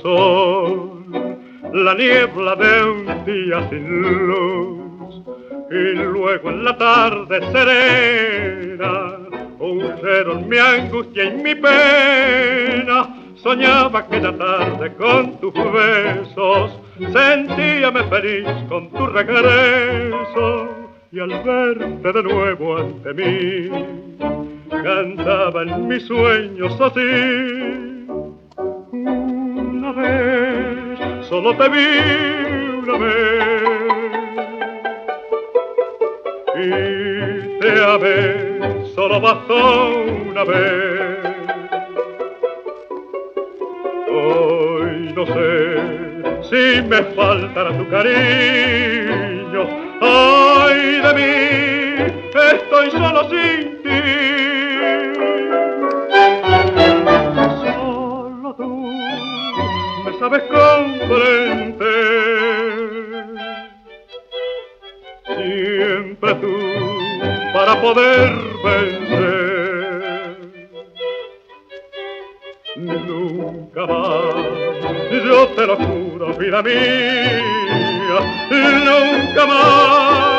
sol, la niebla de un día sin luz, y luego en la tarde serena, huyeron mi angustia y mi pena. Soñaba aquella tarde con tus besos, sentíame feliz con tu regreso, y al verte de nuevo ante mí, cantaba en mis sueños así. Una vez, solo te vi una vez, y te amé, solo bastó una vez. Hoy no sé si me faltará tu cariño, ay de mí, estoy solo sin ti. Solo tú me sabes comprender, siempre tú para poder vencer. Nunca más, yo te lo juro, vida mía, nunca más